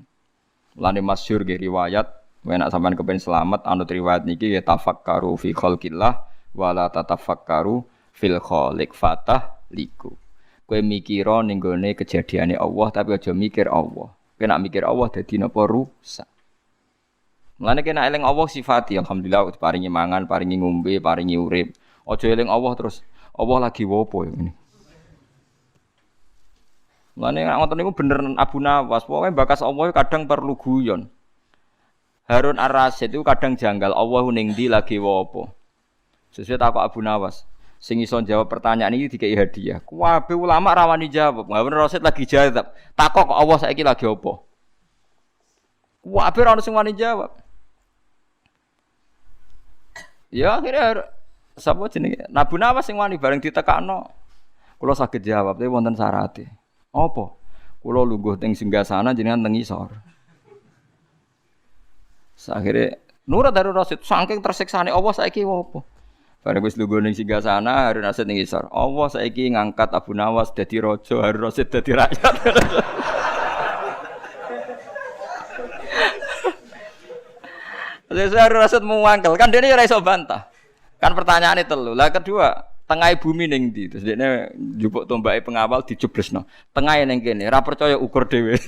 Mulane masyhur ge riwayat, nek sampean kepen selamat anut riwayat niki ya tafakkaru fi khalqillah wala tatafakkaru fil khaliq fatah liku. Kowe mikira ning gone kejadiane Allah tapi aja mikir Allah. Kowe nak mikir Allah dadi napa rusak. Mulane kena eling Allah sifati alhamdulillah paringi mangan, paringi ngombe, paringi urip. Aja eling Allah terus Allah lagi wopo ya ngene. Mulane ngoten niku bener Abu Nawas, pokoke bakas Allah kadang perlu guyon. Harun Ar-Rasyid itu kadang janggal Allah ning ndi lagi wopo. Sesuai takok Abu Nawas. Sing iso jawab pertanyaan iki dikei hadiah. Kabeh ulama rawani jawab. Harun Ar-Rasyid lagi jawab. Takok kok Allah saiki lagi opo? Kabeh ora ono sing wani jawab. Ya akhirnya sapa jenenge? Abu Nawas sing wani bareng ditekakno. Kula saged jawab tapi wonten syaraté. Apa? Kula lungguh teng singgasana jenengan teng isor. Akhire Nurut Harun Rasyid saking tersiksane Allah saiki opo? Bareng wis lungguh ning singgasana Harun Rasyid ning isor. Allah saiki ngangkat Abu Nawas dadi raja, Harun Rasyid dadi rakyat. Harun Rasyid muangkel kan dene ora iso bantah. Kan pertanyaane telu. Lah kedua, tengah bumi ning ndi? Terus dene njupuk tombake pengawal dijeblesno. Tengahe ning kene, ora percaya ukur dhewe.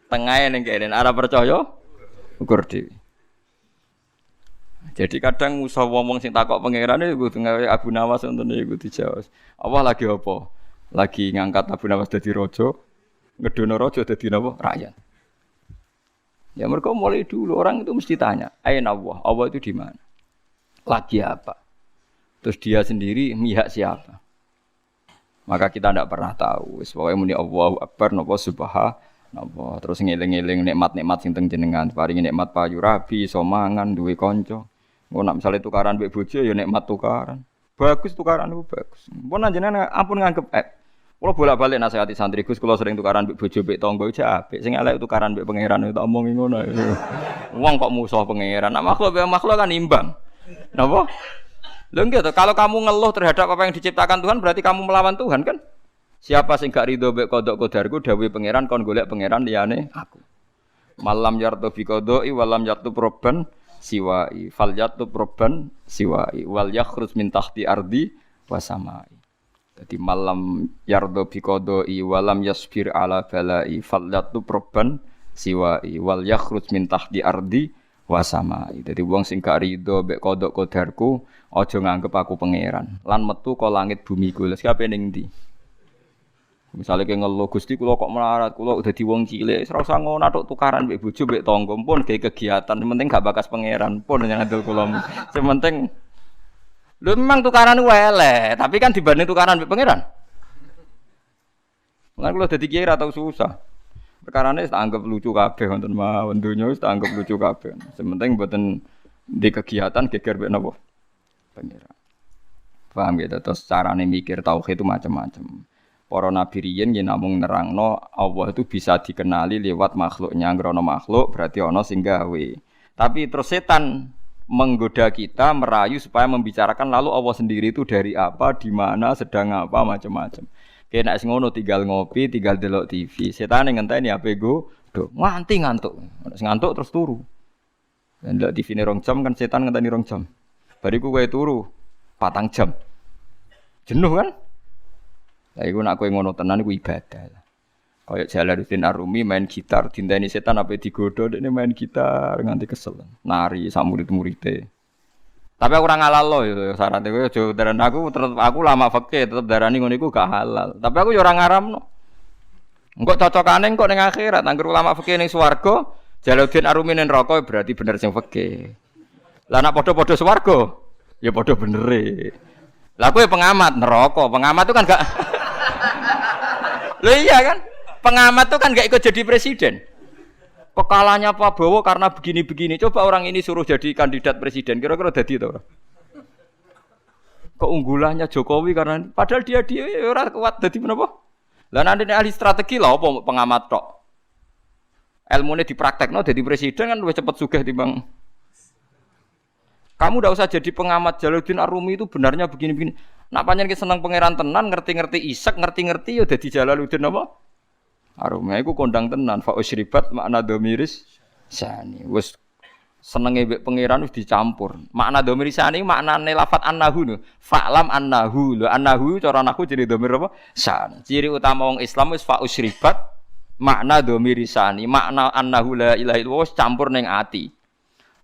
Tengahe ning kene, ora percaya ukur dhewe. Jadi kadang musa wong sing takok pangerane kudu gawe Abu Nawas ngoten niku dijawab. Allah lagi apa? lagi ngangkat Abu Nawas dadi raja, ngedono raja dadi napa? Rakyat. Ya mereka mulai dulu orang itu mesti tanya, "Aina Allah? Allah itu di mana? Lagi apa?" Terus dia sendiri mihak siapa? Maka kita tidak pernah tahu. Pokoknya muni Allahu Akbar napa subhanallah. Terus ngeling-eling nikmat-nikmat sing teng jenengan. Paringi nikmat payu rabi, iso mangan, duwe kanca. Engko nek misale tukaran mbek bojo ya nikmat tukaran. Bagus tukaran itu bagus. Mun jenengan ampun nganggep kula bolak-balik nasihati santri Gus kula sering tukaran mbek bojo mbek tangga iki apik. Sing elek tukaran mbek pangeran tak omongi ngono. Wong kok musuh pangeran. Nek makhluk kan imbang. Napa? Lho nggih to, kalau kamu ngeluh terhadap apa yang diciptakan Tuhan berarti kamu melawan Tuhan kan? Siapa sing gak rido mbek kodok kodarku dawuhe pangeran kon golek pangeran liyane aku. Malam yartu bi qodoi walam yartu proban siwai fal yartu proban siwai wal yakhruj min tahti ardi wasamai. Jadi malam yartu bi qodoi walam yasbir ala balai fal yartu proban siwai wal yakhruj min tahti ardi wasamai. Jadi wong sing gak rido mbek kodok kodarku aja nganggep aku pangeran lan metu ka langit bumi ku. Lha siapa ning ndi? Misale ke ngeluh Gusti kula kok melarat, kula dadi wong cilik, ora usah ngono tok tukaran mbek bojo mbek tangga pun gawe kegiatan, penting gak bakas pangeran pun nyandel kula. Sing penting lho memang tukaran elek, tapi kan dibanding tukaran mbek pangeran. Lan kula dadi kiai ra tau susah. Perkarane wis tak anggap lucu kabeh wonten mawon donya wis tak anggap lucu kabeh. Sing penting mboten di kegiatan geger mbek napa? Pangeran. Paham gitu, terus carane mikir tauhid itu macam-macam. Para nabi riyen yen namung nerangno Allah itu bisa dikenali lewat makhluknya, ngrono makhluk berarti ana sing gawe. Tapi terus setan menggoda kita, merayu supaya membicarakan lalu Allah sendiri itu dari apa, di mana, sedang apa, macam-macam. Kayak nek sing ngono tinggal ngopi, tinggal delok TV. Setan ngenteni ape go, nganti ngantuk. Nek ngantuk terus turu. Dan delok TV ne 2 jam kan setan ngenteni 2 jam. Bariku kowe turu 4 jam. Jenuh kan? Lah iku nek kowe ngono tenan iku ibadah. Kayak Jalaluddin Ar-Rumi main gitar, dinteni setan ape digodho dekne main gitar nganti kesel. Nari sak murid-muride. Tapi aku ora ngalalo ya syaratnya kowe aja daran aku lama fikih tetep darani ngono iku gak halal. Tapi aku ya ora ngaramno. Engko cocokane engko ning akhirat angger ulama fikih ning swarga, Jalaluddin Ar-Rumi ning neraka berarti bener sing fikih. Lah nek padha-padha swarga, ya padha benere. Lah kowe pengamat neraka, pengamat itu kan gak lho iya kan? Pengamat itu kan gak ikut jadi presiden. Kekalahannya Pak Prabowo karena begini-begini. Coba orang ini suruh jadi kandidat presiden, kira-kira dadi to ora? Keunggulannya Jokowi karena padahal dia ora kuat dadi menapa? Lah nanti ahli strategi lah apa pengamat tok. Ilmune dipraktekno dadi presiden kan luwih cepet sugih timbang. Kamu ndak usah jadi pengamat. Jalaluddin Ar-Rumi itu benarnya begini-begini. Nak pancen ki seneng pangeran tenan, ngerti-ngerti isek, ngerti-ngerti ya dadi Jalaluddin apa? Ar-Rumi iku kondang tenan fa usribat makna dhamiris sani. Wis senenge mbek pangeran wis dicampur. Makna dhamiris sani maknane lafat annahu. Fa'lam annahu. Lho annahu cara nahwu jadi dhamir apa? San. Ciri utama wong Islam wis fa usribat makna dhamiris sani. Makna annahu la ilaha illallah wis campur ning ati.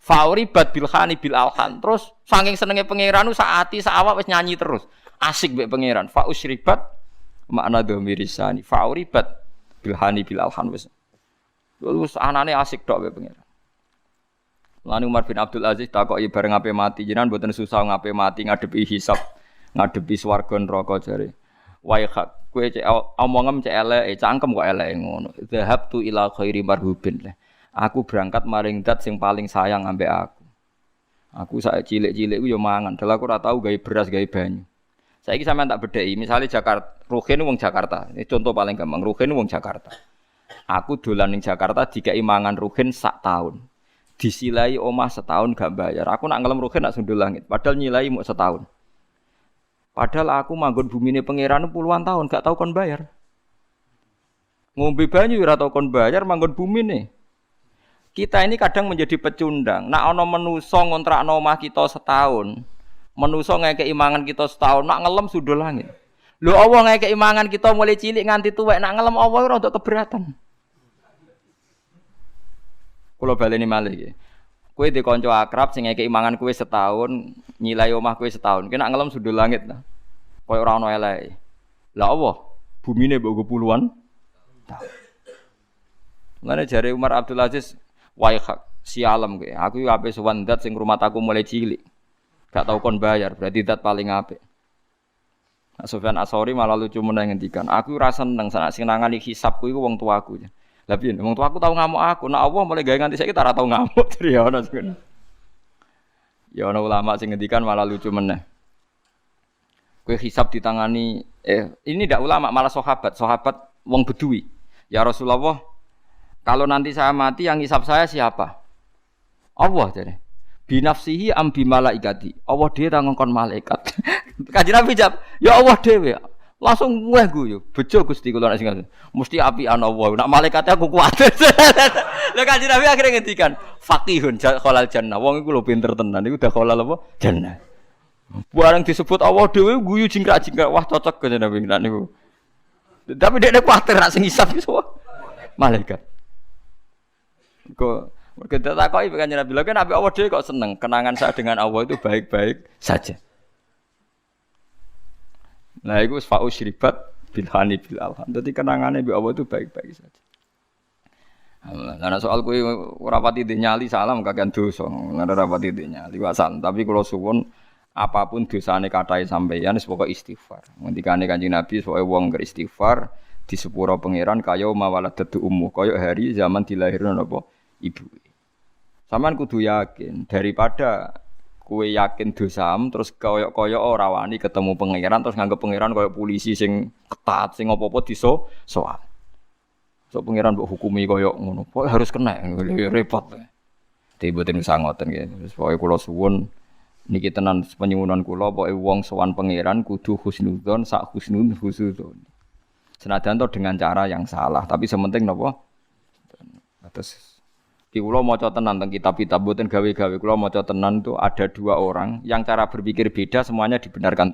Fauribat bilhani bil alhan terus saking senenge pangeran sak ati sak awak wis nyanyi terus asik mbek pangeran fa usribat makna dhamirisani fauribat bilhani bil alhan wis anane asik tok mbek pangeran. Lan Umar bin Abdul Aziz takoki bareng ape mati jenengan mboten susah ngape mati ngadepi hisab ngadepi swarga neraka jare wae hak kowe cek omongem cek elek cangkem kok elek ngono zahabtu ila khairi marhubin. Aku berangkat maring zat sing paling sayang ambek aku. Aku sak cilik-cilik ku yo mangan, dal aku ora tau gawe beras, gawe banyu. Saiki sampean tak bedheki, misale Jakarta, Ruhin wong Jakarta. Ini contoh paling gampang, Ruhin wong Jakarta. Aku dolan ning Jakarta dikai mangan Ruhin sak tahun. Disilai omah setahun gak bayar. Aku nak ngelem Ruhin nak sundul langit, padahal nyilai muk setahun. Padahal aku manggon bumine pangeran puluhan tahun gak tau kon bayar. Ngombe banyu ora tau kon bayar manggon bumine. Kita ini kadang menjadi pecundang. Nak ana manusa ngontrakno omah kita setahun. Manusa ngekeki mangan kita setahun, nak ngelem sundul langit. Lho Allah ngekeki mangan kita mulai cilik nganti tuwek, nak ngelem Allah ora untuk keberatan. Kula baleni malih iki. Kowe di kanca akrab sing ngekeki mangan kowe setahun, nyilai omah kowe setahun. Ki nak ngelem sundul langit ta. Kaya ora ana eleke. Lah Allah Bumine mbok puluhan tahun. Mulane jare Umar Abdul Aziz, "Waihak, sialam kowe. Aku yo ape sowan zat sing rumah aku mulai cilik. Gak tau kon bayar, berarti zat paling apik." Nah, Sufyan As-Tsauri malah lucu meneh ngendikan, "Aku ora seneng sak sing nangani hisabku iku wong tuaku." Lah piye? Wong tuaku tau ngamuk aku, nek Allah mulai gawe nganti saiki ora tau ngamuk. Ya ono sing. Ya ono ulama sing ngendikan malah lucu meneh. Kowe hisab ditangani ini ndak ulama malah sahabat wong Bedui. Ya Rasulullah, kalau nanti saya mati yang hisab saya siapa? Allah jare. Binafsihi am bi malaikati. Allah dhewe ta ngongkon malaikat. Kanjeng Nabi jawab, "Ya Allah dhewe." Langsung weh guyu. Bejo Gusti kula nek sing mesti apian Allah. Nek malaikate aku kuwatir. Lha Kanjeng Nabi akhire ngendikan, "Faqihun khalal jannah." Wong iku lho pinter tenan. Iku dakhalal apa? Jannah. Barang disebut Allah dhewe guyu jingkrak-jingkrak. Wah cocok Kanjeng Nabi nek niku. Tapi dekne kuwatir nek sing hisab iso malaikat. Kok kita takoki Kanjeng Nabi, lha kan Nabi Allah dhewe kok seneng. Kenangan saya dengan Allah itu baik-baik saja. Nah, iku fa'u syribat bil hani bil alham. Dadi kenangane mbek Allah itu baik-baik saja. Lah soal kowe ora pati nyali salam kakean dosa. Ora pati nyali wasan, tapi kula suwun apapun dosane kathah sampeyan wis pokoke istighfar. Ngendikane Kanjeng Nabi pokoke wong beristighfar di sepuro pangeran kaya mawaladat ummu, kaya hari zaman dilahirno napa ibu. Sampeyan kudu yakin daripada kowe yakin dosam terus koyok-koyok ora wani ketemu pangeran terus nganggep pangeran koyo polisi sing ketat sing apa-apa soal. So pangeran mbok hukumi koyo ngono. Pokoke harus kena repot. Dadi mboten usah ngoten nggih. Wis pokoke kula suwun niki tenan penyuwunan kula pokoke wong sowan pangeran kudu husnudzon sak husnudzon. Senajan to dengan cara yang salah, tapi sementing napa? Terus di kula maca tenan teng kitab-kitab mboten gawe-gawe kula maca tenan itu ada dua orang yang cara berpikir beda semuanya dibenarkan Tuhan.